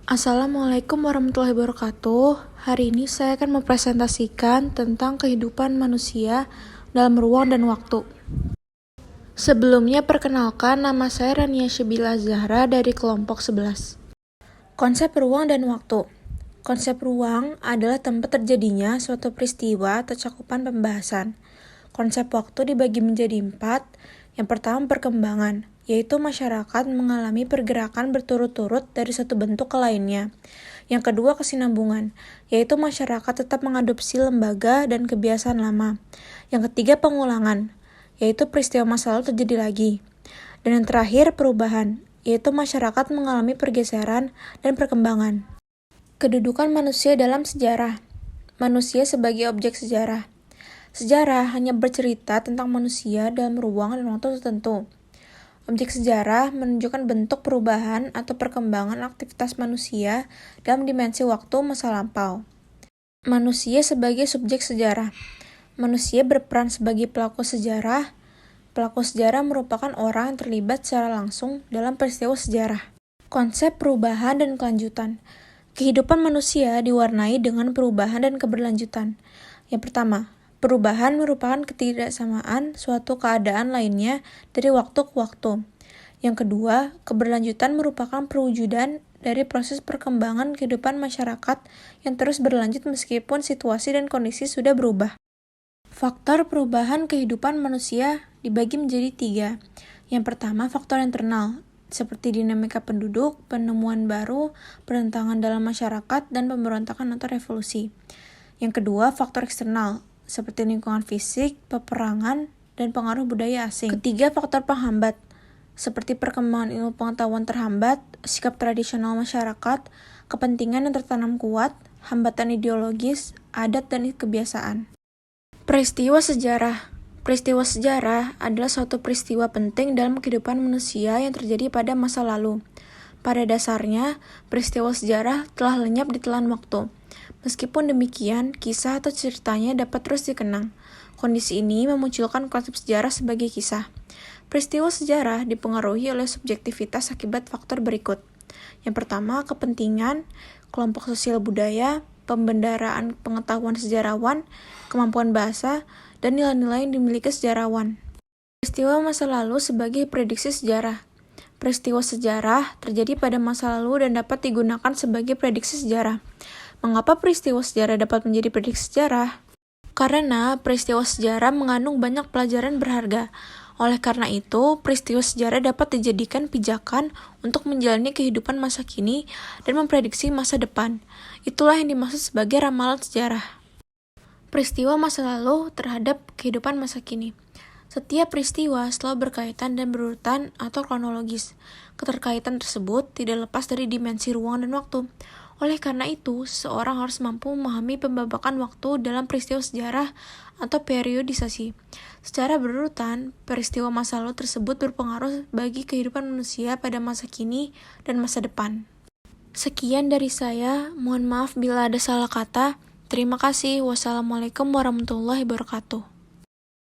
Assalamualaikum warahmatullahi wabarakatuh. Hari ini saya akan mempresentasikan tentang kehidupan manusia dalam ruang dan waktu. Sebelumnya perkenalkan, nama saya Rania Syabila Zahra dari kelompok 11. Konsep ruang dan waktu. Konsep ruang adalah tempat terjadinya suatu peristiwa atau cakupan pembahasan. Konsep waktu dibagi menjadi 4. Yang pertama perkembangan, yaitu masyarakat mengalami pergerakan berturut-turut dari satu bentuk ke lainnya. Yang kedua kesinambungan, yaitu masyarakat tetap mengadopsi lembaga dan kebiasaan lama. Yang ketiga pengulangan, yaitu peristiwa masa lalu terjadi lagi. Dan yang terakhir perubahan, yaitu masyarakat mengalami pergeseran dan perkembangan. Kedudukan manusia dalam sejarah. Manusia sebagai objek sejarah. Sejarah hanya bercerita tentang manusia dalam ruang dan waktu tertentu. Objek sejarah menunjukkan bentuk perubahan atau perkembangan aktivitas manusia dalam dimensi waktu masa lampau. Manusia sebagai subjek sejarah. Manusia berperan sebagai pelaku sejarah. Pelaku sejarah merupakan orang yang terlibat secara langsung dalam peristiwa sejarah. Konsep perubahan dan kelanjutan. Kehidupan manusia diwarnai dengan perubahan dan keberlanjutan. Yang pertama, perubahan merupakan ketidaksamaan suatu keadaan lainnya dari waktu ke waktu. Yang kedua, keberlanjutan merupakan perwujudan dari proses perkembangan kehidupan masyarakat yang terus berlanjut meskipun situasi dan kondisi sudah berubah. Faktor perubahan kehidupan manusia dibagi menjadi 3. Yang pertama, faktor internal, seperti dinamika penduduk, penemuan baru, pertentangan dalam masyarakat, dan pemberontakan atau revolusi. Yang kedua, faktor eksternal, seperti lingkungan fisik, peperangan, dan pengaruh budaya asing. Ketiga, faktor penghambat, seperti perkembangan ilmu pengetahuan terhambat, sikap tradisional masyarakat, kepentingan yang tertanam kuat, hambatan ideologis, adat, dan kebiasaan. Peristiwa sejarah. Peristiwa sejarah adalah suatu peristiwa penting dalam kehidupan manusia yang terjadi pada masa lalu. Pada dasarnya, peristiwa sejarah telah lenyap di telan waktu. Meskipun demikian, kisah atau ceritanya dapat terus dikenang. Kondisi ini memunculkan konsep sejarah sebagai kisah. Peristiwa sejarah dipengaruhi oleh subjektivitas akibat faktor berikut. Yang pertama, kepentingan, kelompok sosial budaya, pembendaraan pengetahuan sejarawan, kemampuan bahasa, dan nilai-nilai yang dimiliki sejarawan. Peristiwa masa lalu sebagai prediksi sejarah. Peristiwa sejarah terjadi pada masa lalu dan dapat digunakan sebagai prediksi sejarah. Mengapa peristiwa sejarah dapat menjadi prediksi sejarah? Karena peristiwa sejarah mengandung banyak pelajaran berharga. Oleh karena itu, peristiwa sejarah dapat dijadikan pijakan untuk menjalani kehidupan masa kini dan memprediksi masa depan. Itulah yang dimaksud sebagai ramalan sejarah. Peristiwa masa lalu terhadap kehidupan masa kini. Setiap peristiwa selalu berkaitan dan berurutan atau kronologis. Keterkaitan tersebut tidak lepas dari dimensi ruang dan waktu. Oleh karena itu, seseorang harus mampu memahami pembabakan waktu dalam peristiwa sejarah atau periodisasi. Secara berurutan, peristiwa masa lalu tersebut berpengaruh bagi kehidupan manusia pada masa kini dan masa depan. Sekian dari saya, mohon maaf bila ada salah kata. Terima kasih. Wassalamualaikum warahmatullahi wabarakatuh.